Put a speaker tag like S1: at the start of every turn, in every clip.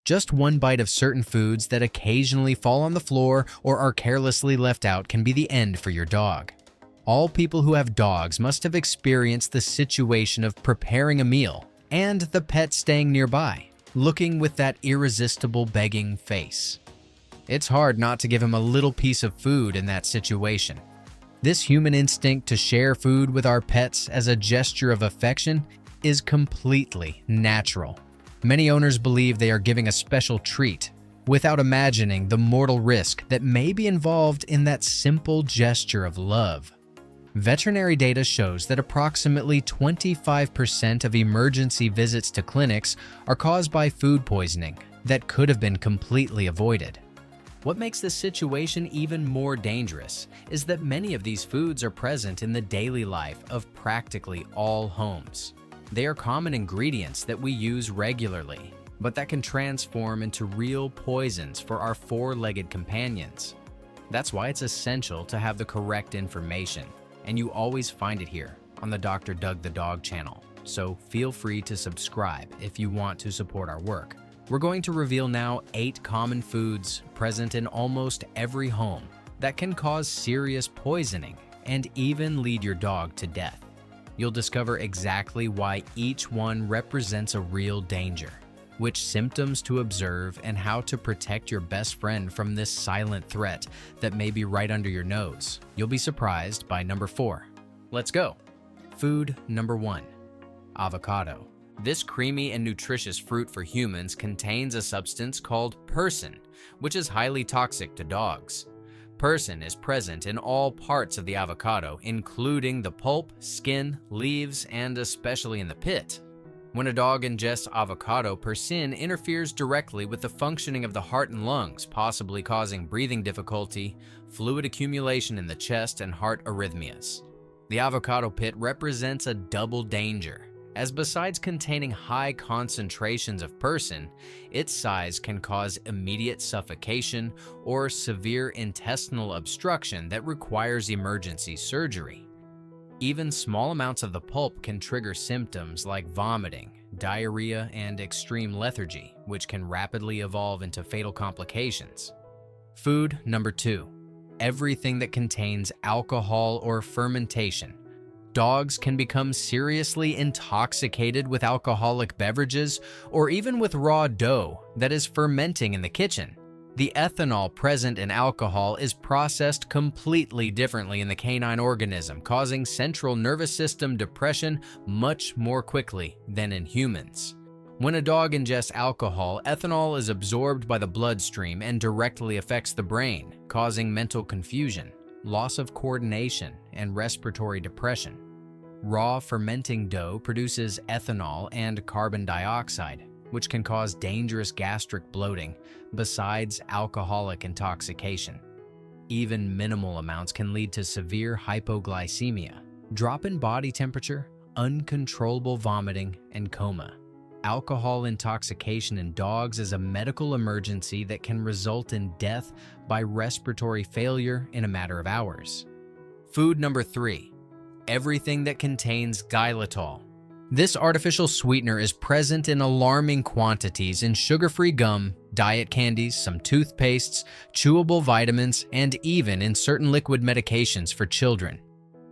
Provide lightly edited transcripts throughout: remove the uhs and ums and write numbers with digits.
S1: Just one bite of certain foods that occasionally fall on the floor or are carelessly left out can be the end for your dog. All people who have dogs must have experienced the situation of preparing a meal and the pet staying nearby, looking with that irresistible begging face. It's hard not to give him a little piece of food in that situation. This human instinct to share food with our pets as a gesture of affection is completely natural. Many owners believe they are giving a special treat without imagining the mortal risk that may be involved in that simple gesture of love. Veterinary data shows that approximately 25% of emergency visits to clinics are caused by food poisoning that could have been completely avoided. What makes this situation even more dangerous is that many of these foods are present in the daily life of practically all homes. They are common ingredients that we use regularly, but that can transform into real poisons for our four-legged companions. That's why it's essential to have the correct information, and you always find it here on the Dr. Doug the Dog channel, so feel free to subscribe if you want to support our work. We're going to reveal now 8 common foods present in almost every home that can cause serious poisoning and even lead your dog to death. You'll discover exactly why each one represents a real danger, which symptoms to observe, and how to protect your best friend from this silent threat that may be right under your nose. You'll be surprised by number 4. Let's go. Food number 1. Avocado. This creamy and nutritious fruit for humans contains a substance called persin, which is highly toxic to dogs. Persin is present in all parts of the avocado, including the pulp, skin, leaves, and especially in the pit. When a dog ingests avocado, persin interferes directly with the functioning of the heart and lungs, possibly causing breathing difficulty, fluid accumulation in the chest, and heart arrhythmias. The avocado pit represents a double danger, as besides containing high concentrations of persin, its size can cause immediate suffocation or severe intestinal obstruction that requires emergency surgery. Even small amounts of the pulp can trigger symptoms like vomiting, diarrhea, and extreme lethargy, which can rapidly evolve into fatal complications. Food number 2. Everything that contains alcohol or fermentation. Dogs can become seriously intoxicated with alcoholic beverages or even with raw dough that is fermenting in the kitchen. The ethanol present in alcohol is processed completely differently in the canine organism, causing central nervous system depression much more quickly than in humans. When a dog ingests alcohol, ethanol is absorbed by the bloodstream and directly affects the brain, causing mental confusion, loss of coordination, and respiratory depression. Raw fermenting dough produces ethanol and carbon dioxide, which can cause dangerous gastric bloating, besides alcoholic intoxication. Even minimal amounts can lead to severe hypoglycemia, drop in body temperature, uncontrollable vomiting, and coma. Alcohol intoxication in dogs is a medical emergency that can result in death by respiratory failure in a matter of hours. Food number 3. Everything that contains xylitol. This artificial sweetener is present in alarming quantities in sugar-free gum, diet candies, some toothpastes, chewable vitamins, and even in certain liquid medications for children.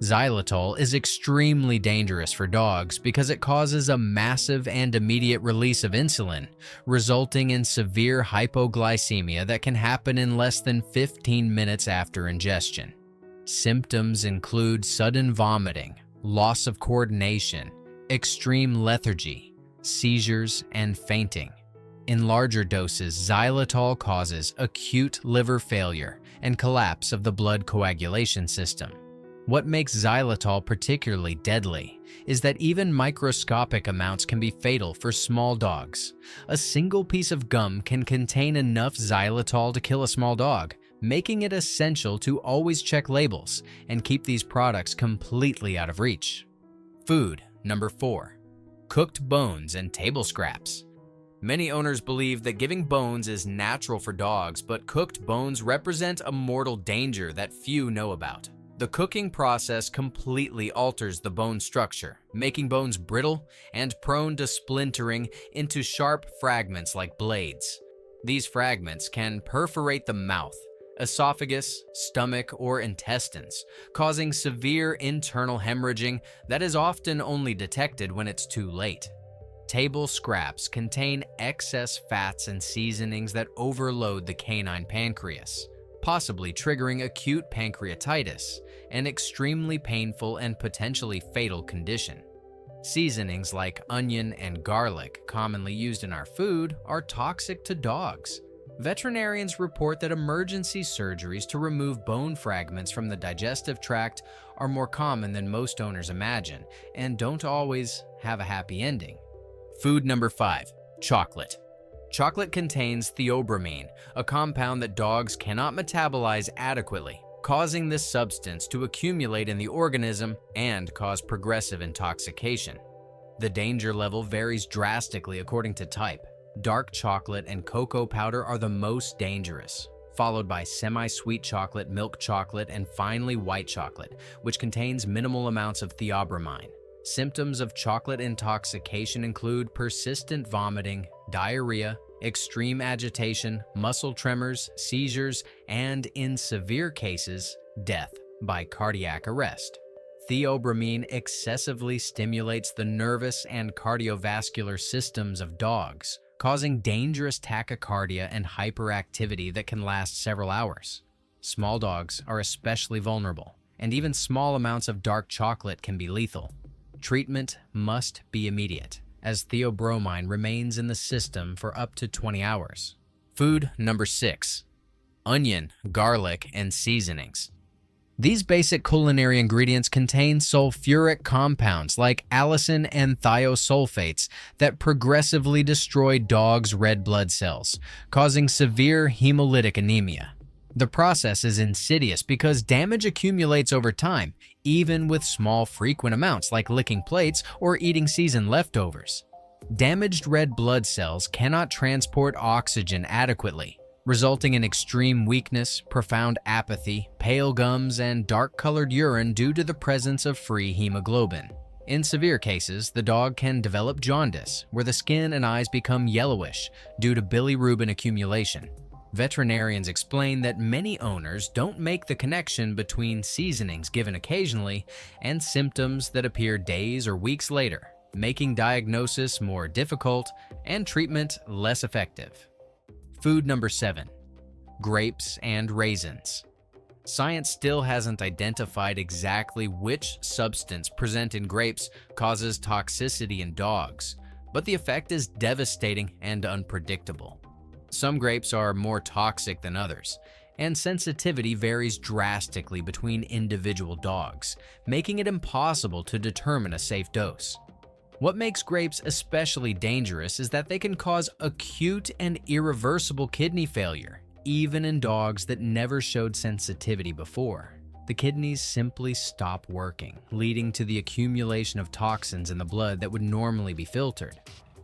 S1: Xylitol is extremely dangerous for dogs because it causes a massive and immediate release of insulin, resulting in severe hypoglycemia that can happen in less than 15 minutes after ingestion. Symptoms include sudden vomiting, loss of coordination, extreme lethargy, seizures, and fainting. In larger doses, xylitol causes acute liver failure and collapse of the blood coagulation system. What makes xylitol particularly deadly is that even microscopic amounts can be fatal for small dogs. A single piece of gum can contain enough xylitol to kill a small dog, making it essential to always check labels and keep these products completely out of reach. Food number 4. Cooked bones and table scraps. Many owners believe that giving bones is natural for dogs, but cooked bones represent a mortal danger that few know about. The cooking process completely alters the bone structure, making bones brittle and prone to splintering into sharp fragments like blades. These fragments can perforate the mouth, esophagus, stomach, or intestines, causing severe internal hemorrhaging that is often only detected when it's too late. Table scraps contain excess fats and seasonings that overload the canine pancreas, possibly triggering acute pancreatitis, an extremely painful and potentially fatal condition. Seasonings like onion and garlic, commonly used in our food, are toxic to dogs. Veterinarians report that emergency surgeries to remove bone fragments from the digestive tract are more common than most owners imagine and don't always have a happy ending. Food number 5, chocolate. Chocolate contains theobromine, a compound that dogs cannot metabolize adequately, causing this substance to accumulate in the organism and cause progressive intoxication. The danger level varies drastically according to type. Dark chocolate and cocoa powder are the most dangerous, followed by semi-sweet chocolate, milk chocolate, and finally white chocolate, which contains minimal amounts of theobromine. Symptoms of chocolate intoxication include persistent vomiting, diarrhea, extreme agitation, muscle tremors, seizures, and in severe cases, death by cardiac arrest. Theobromine excessively stimulates the nervous and cardiovascular systems of dogs, causing dangerous tachycardia and hyperactivity that can last several hours. Small dogs are especially vulnerable, and even small amounts of dark chocolate can be lethal. Treatment must be immediate, as theobromine remains in the system for up to 20 hours. Food number 6, onion, garlic, and seasonings. These basic culinary ingredients contain sulfuric compounds like allicin and thiosulfates that progressively destroy dogs' red blood cells, causing severe hemolytic anemia. The process is insidious because damage accumulates over time, even with small frequent amounts like licking plates or eating seasoned leftovers. Damaged red blood cells cannot transport oxygen adequately, resulting in extreme weakness, profound apathy, pale gums, and dark-colored urine due to the presence of free hemoglobin. In severe cases, the dog can develop jaundice, where the skin and eyes become yellowish due to bilirubin accumulation. Veterinarians explain that many owners don't make the connection between seasonings given occasionally and symptoms that appear days or weeks later, making diagnosis more difficult and treatment less effective. Food number 7, grapes and raisins. Science still hasn't identified exactly which substance present in grapes causes toxicity in dogs, but the effect is devastating and unpredictable. Some grapes are more toxic than others, and sensitivity varies drastically between individual dogs, making it impossible to determine a safe dose. What makes grapes especially dangerous is that they can cause acute and irreversible kidney failure, even in dogs that never showed sensitivity before. The kidneys simply stop working, leading to the accumulation of toxins in the blood that would normally be filtered.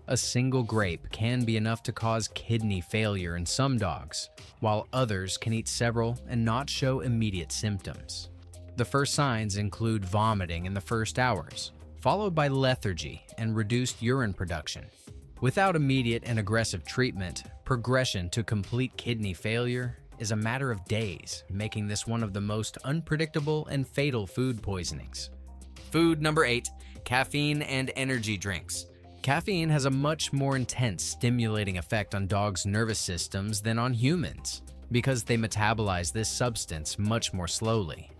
S1: A single grape can be enough to cause kidney failure in some dogs, while others can eat several and not show immediate symptoms. The first signs include vomiting in the first hours, followed by lethargy and reduced urine production. Without immediate and aggressive treatment, progression to complete kidney failure is a matter of days, making this one of the most unpredictable and fatal food poisonings. Food number 8, caffeine and energy drinks. Caffeine has a much more intense stimulating effect on dogs' nervous systems than on humans, because they metabolize this substance much more slowly.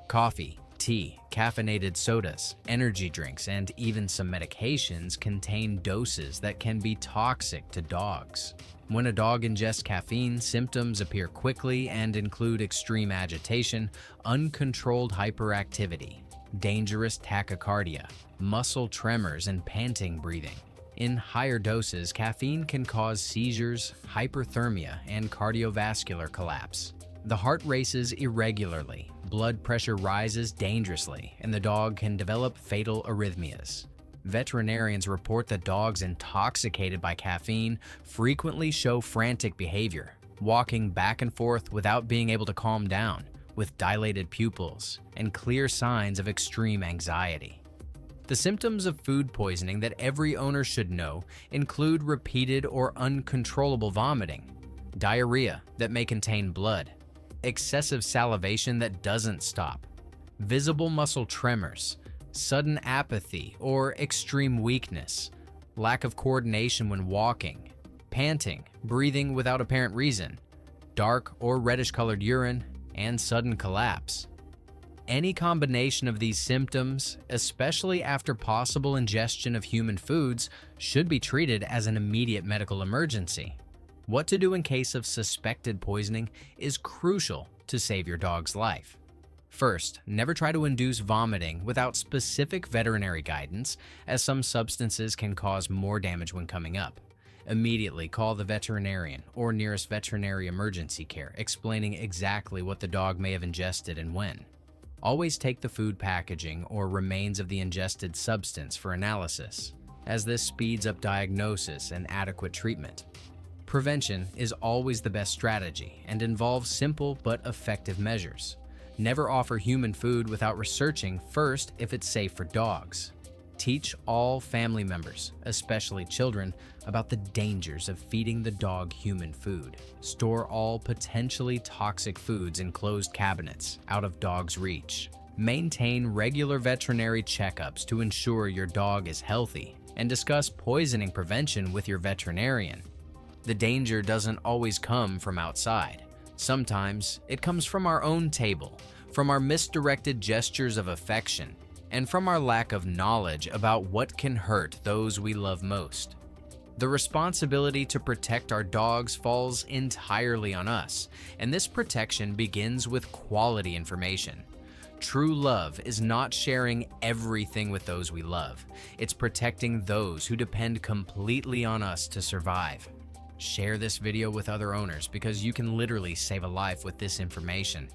S1: Coffee, tea, caffeinated sodas, energy drinks, and even some medications contain doses that can be toxic to dogs. When a dog ingests caffeine, symptoms appear quickly and include extreme agitation, uncontrolled hyperactivity, dangerous tachycardia, muscle tremors, and panting breathing. In higher doses, caffeine can cause seizures, hyperthermia, and cardiovascular collapse. The heart races irregularly, blood pressure rises dangerously, and the dog can develop fatal arrhythmias. Veterinarians report that dogs intoxicated by caffeine frequently show frantic behavior, walking back and forth without being able to calm down, with dilated pupils and clear signs of extreme anxiety. The symptoms of food poisoning that every owner should know include repeated or uncontrollable vomiting, diarrhea that may contain blood, excessive salivation that doesn't stop, visible muscle tremors, sudden apathy or extreme weakness, lack of coordination when walking, panting, breathing without apparent reason, dark or reddish-colored urine, and sudden collapse. Any combination of these symptoms, especially after possible ingestion of human foods, should be treated as an immediate medical emergency. What to do in case of suspected poisoning is crucial to save your dog's life. First, never try to induce vomiting without specific veterinary guidance, as some substances can cause more damage when coming up. Immediately call the veterinarian or nearest veterinary emergency care, explaining exactly what the dog may have ingested and when. Always take the food packaging or remains of the ingested substance for analysis, as this speeds up diagnosis and adequate treatment. Prevention is always the best strategy and involves simple but effective measures. Never offer human food without researching first if it's safe for dogs. Teach all family members, especially children, about the dangers of feeding the dog human food. Store all potentially toxic foods in closed cabinets, out of dog's reach. Maintain regular veterinary checkups to ensure your dog is healthy, and discuss poisoning prevention with your veterinarian. The danger doesn't always come from outside. Sometimes it comes from our own table, from our misdirected gestures of affection, and from our lack of knowledge about what can hurt those we love most. The responsibility to protect our dogs falls entirely on us, and this protection begins with quality information. True love is not sharing everything with those we love. It's protecting those who depend completely on us to survive. Share this video with other owners because you can literally save a life with this information.